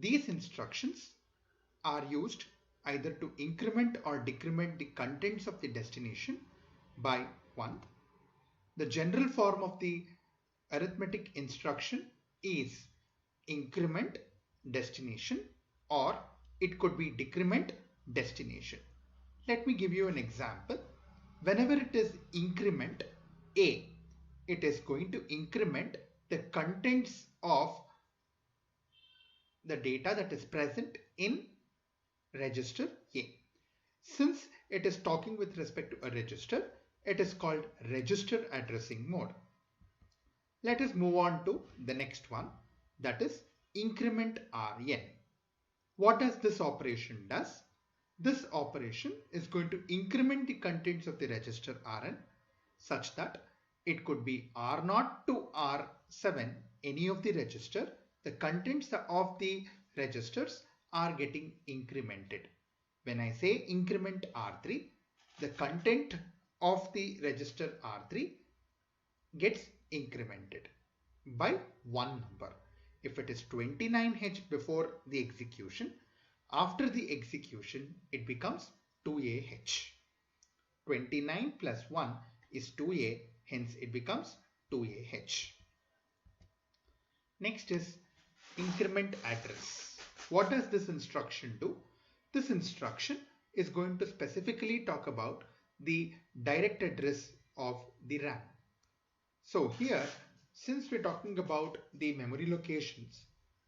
These instructions are used either to increment or decrement the contents of the destination by 1. The general form of the arithmetic instruction is increment destination, or it could be decrement destination. Let me give you an example. Whenever it is increment A, it is going to increment the contents of the data that is present in register A. Since it is talking with respect to a register, it is called register addressing mode. Let us move on to the next one, that is increment Rn. What does this operation does? This operation is going to increment the contents of the register Rn such that it could be R0 to R7, any of the register. The contents of the registers are getting incremented. When I say increment R3, the content of the register R3 gets incremented by one number. If it is 29H before the execution, after the execution it becomes 2AH. 29 plus 1 is 2A, hence it becomes 2AH. Next is increment address. What does this instruction do? This instruction is going to specifically talk about the direct address of the RAM. So here, since we're talking about the memory locations,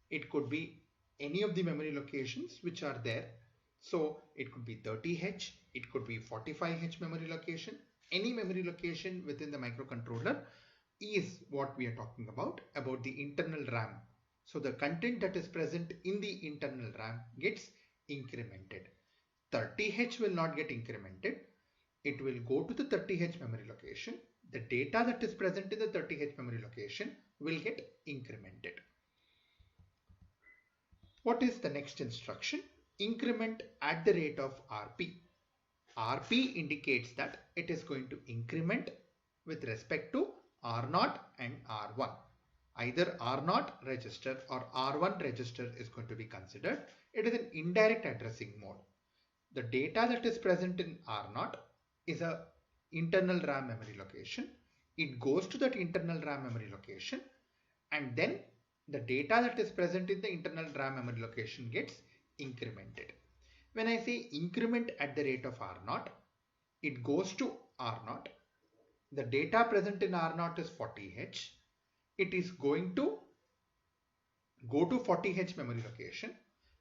it could be any of the memory locations which are there. So it could be 30H, it could be 45H memory location. Any memory location within the microcontroller is what we are talking about the internal RAM. So the content that is present in the internal RAM gets incremented. 30H will not get incremented. It will go to the 30H memory location. The data that is present in the 30H memory location will get incremented. What is the next instruction? Increment at the rate of RP. RP indicates that it is going to increment with respect to R0 and R1. Either R0 register or R1 register is going to be considered. It is an indirect addressing mode. The data that is present in R0 is a internal RAM memory location. It goes to that internal RAM memory location, and then the data that is present in the internal RAM memory location gets incremented. When I say increment at the rate of R0, it goes to R0. The data present in R0 is 40H. It is going to go to 40H memory location.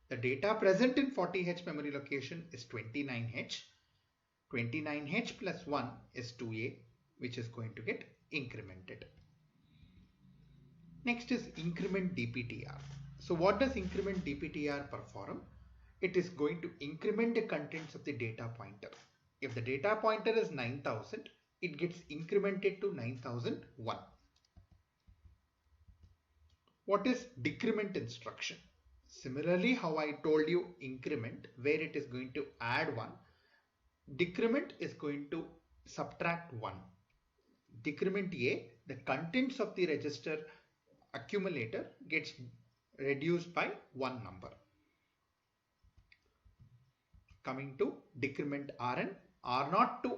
The data present in 40H memory location is 29H. 29H plus 1 is 2A, which is going to get incremented. Next is increment DPTR. So what does increment DPTR perform? It is going to increment the contents of the data pointer. If the data pointer is 9000, it gets incremented to 9001. What is decrement instruction? Similarly, how I told you increment, where it is going to add 1, decrement is going to subtract 1. Decrement A, the contents of the register accumulator gets reduced by one number. Coming to decrement Rn, R0 to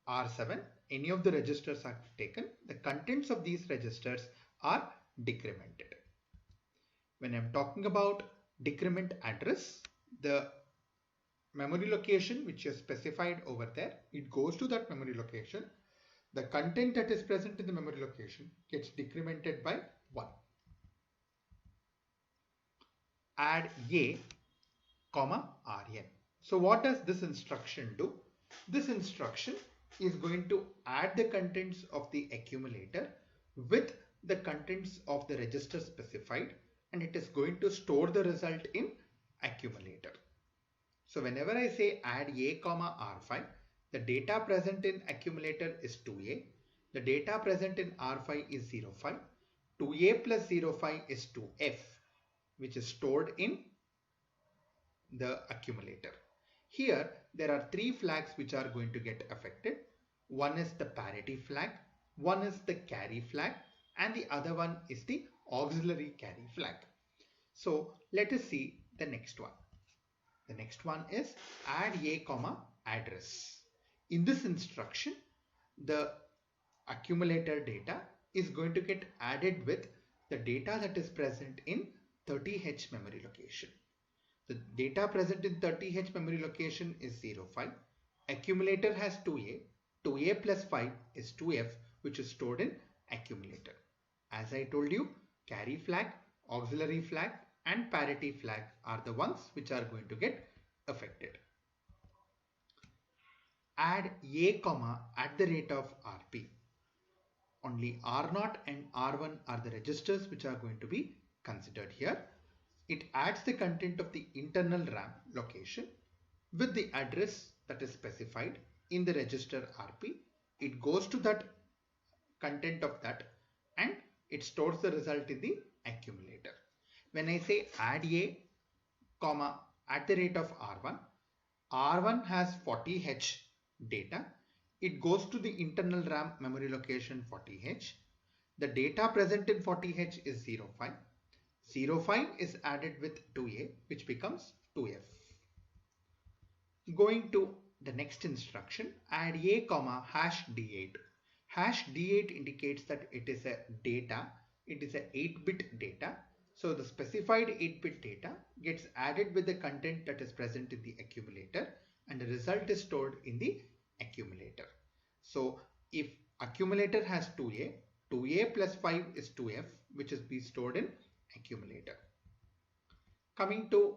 R7, any of the registers are taken. The contents of these registers are decremented. When I'm talking about decrement address, the memory location which is specified over there, it goes to that memory location. The content that is present in the memory location gets decremented by 1. Add A, comma Rn. So what does this instruction do? This instruction is going to add the contents of the accumulator with the contents of the register specified, and it is going to store the result in accumulator. So whenever I say add A comma R5, the data present in accumulator is 2A. The data present in R5 is 05. 2A plus 05 is 2F, which is stored in the accumulator. Here there are 3 flags which are going to get affected. One is the parity flag, one is the carry flag, and the other one is the auxiliary carry flag. So let us see the next one. The next one is add a comma address. In this instruction, the accumulator data is going to get added with the data that is present in 30H memory location. The data present in 30H memory location is 05. Accumulator has 2A. 2A plus 5 is 2F, which is stored in accumulator. As I told you, carry flag, auxiliary flag and parity flag are the ones which are going to get affected. Add a comma at the rate of rp. Only R0 and R1 are the registers which are going to be considered here. It adds the content of the internal RAM location with the address that is specified in the register RP. It goes to that content of that and it stores the result in the accumulator. When I say add a comma at the rate of R1, R1 has 40H data. It goes to the internal RAM memory location 40H. The data present in 40H is 05. 05 is added with 2A, which becomes 2F. Going to the next instruction, add a comma hash D8. Hash D8 indicates that it is a data. It is a 8-bit data. So the specified 8-bit data gets added with the content that is present in the accumulator and the result is stored in the accumulator. So if accumulator has 2A, 2A plus 5 is 2F, which is be stored in accumulator. Coming to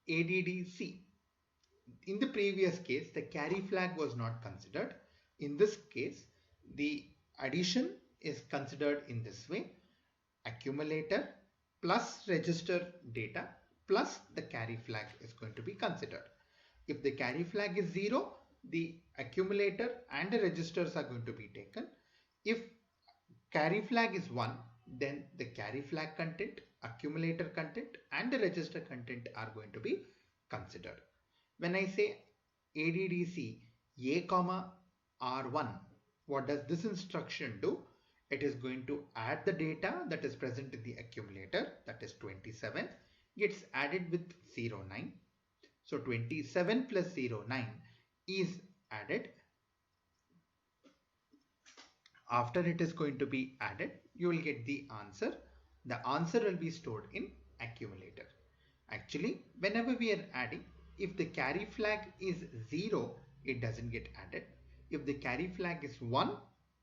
ADDC. In the previous case, the carry flag was not considered. In this case, the addition is considered in this way. Accumulator plus register data plus the carry flag is going to be considered. If the carry flag is 0, the accumulator and the registers are going to be taken. If carry flag is 1, then the carry flag content, accumulator content and the register content are going to be considered. When I say ADDC A comma R1, what does this instruction do? It is going to add the data that is present in the accumulator, that is 27, gets added with 09. So 27 plus 09 is added. After it is going to be added, you will get the answer. The answer will be stored in accumulator. Actually, whenever we are adding, if the carry flag is 0, it doesn't get added. If the carry flag is 1,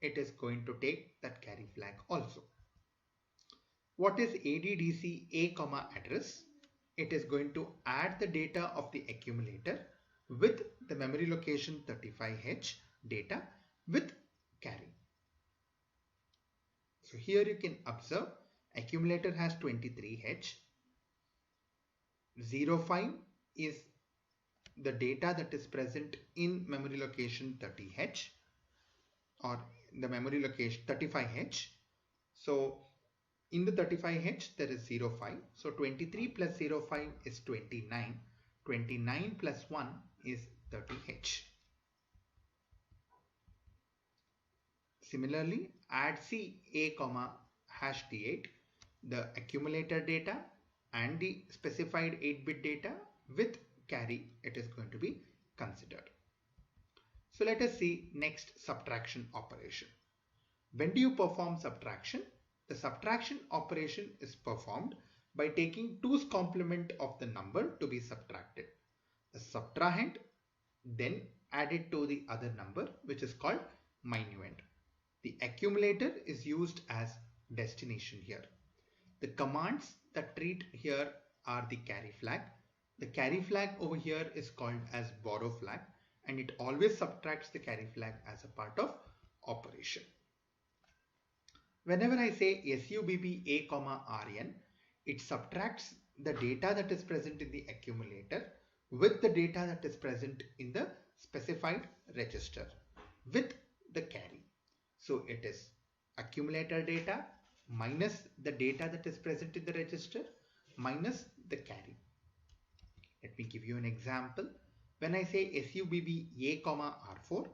it is going to take that carry flag also. What is ADDC A comma address? It is going to add the data of the accumulator with the memory location 35H data with carry. So here you can observe accumulator has 23H. 05 is the data that is present in memory location 30H or the memory location 35H. So in the 35H there is 05. So 23 plus 05 is 29. 29 plus 1 is 30H. Similarly, add C A comma hash D8, the accumulator data and the specified 8-bit data with carry, it is going to be considered. So let us see next subtraction operation. When do you perform subtraction? The subtraction operation is performed by taking 2's complement of the number to be subtracted. The subtrahend then added to the other number, which is called minuend. The accumulator is used as destination here. The commands that treat here are the carry flag. The carry flag over here is called as borrow flag and it always subtracts the carry flag as a part of operation. Whenever I say SUBB A comma RN, it subtracts the data that is present in the accumulator with the data that is present in the specified register with the carry. So it is accumulator data minus the data that is present in the register minus the carry. Let me give you an example. When I say SUBB A comma R4,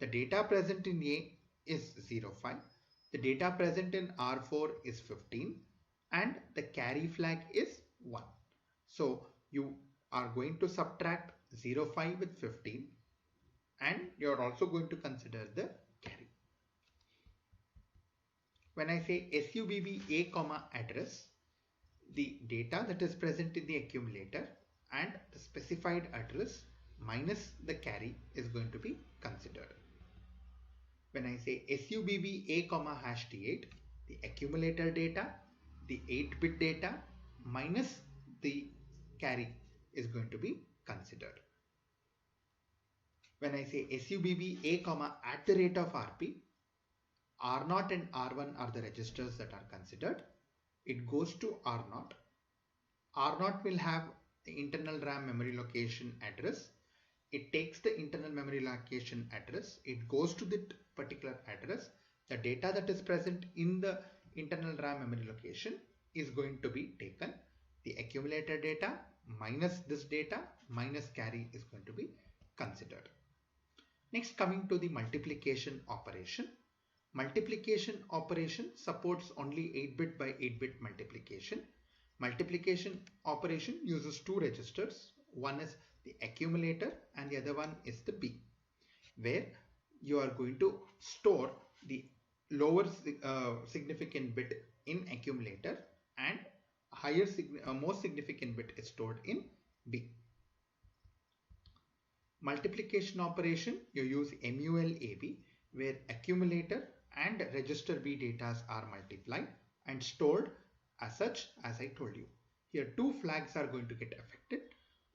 the data present in A is 05. The data present in R4 is 15 and the carry flag is 1. So you are going to subtract 0.5 with 15 and you're also going to consider the carry. When I say SUBB A comma address, the data that is present in the accumulator and the specified address minus the carry is going to be considered. When I say SUBB A comma hash T8, the accumulator data, the 8-bit data minus the carry is going to be considered. When I say SUBB A comma at the rate of RP, R0 and R1 are the registers that are considered. It goes to R0. R0 will have the internal RAM memory location address. It takes the internal memory location address. It goes to that particular address. The data that is present in the internal RAM memory location is going to be taken. The accumulator data minus this data minus carry is going to be considered. Next, coming to the multiplication operation. Multiplication operation supports only 8-bit by 8-bit multiplication. Multiplication operation uses two registers. One is the accumulator and the other one is the B, where you are going to store the lower significant bit in accumulator and higher most significant bit is stored in B. Multiplication operation, you use MULAB, where accumulator and register B data are multiplied and stored as such as I told you. Here two flags are going to get affected.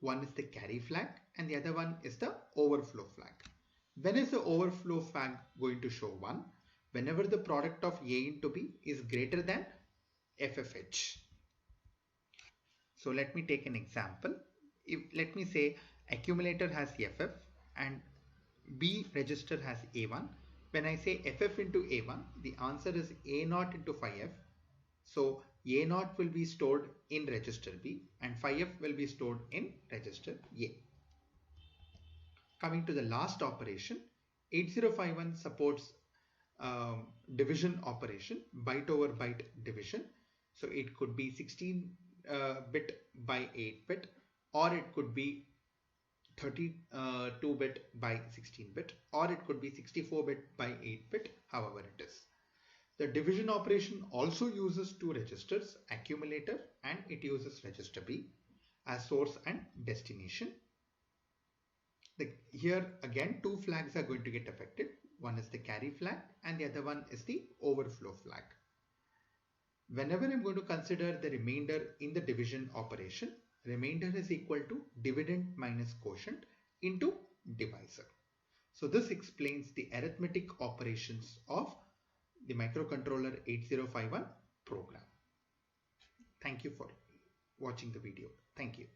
One is the carry flag and the other one is the overflow flag. When is the overflow flag going to show 1? Whenever the product of A into B is greater than FFH. So let me take an example. Let me say accumulator has FF and B register has A1. When I say FF into A1, the answer is A0 into 5F. So A0 will be stored in register B and 5F will be stored in register A. Coming to the last operation, 8051 supports division operation, byte over byte division. So it could be 16 bit by 8 bit, or it could be 32 bit by 16 bit, or it could be 64 bit by 8 bit, however it is. The division operation also uses two registers, accumulator and it uses register B as source and destination. Here again two flags are going to get affected. One is the carry flag and the other one is the overflow flag. Whenever I'm going to consider the remainder in the division operation, remainder is equal to dividend minus quotient into divisor. So this explains the arithmetic operations of the microcontroller 8051 program. Thank you for watching the video. Thank you.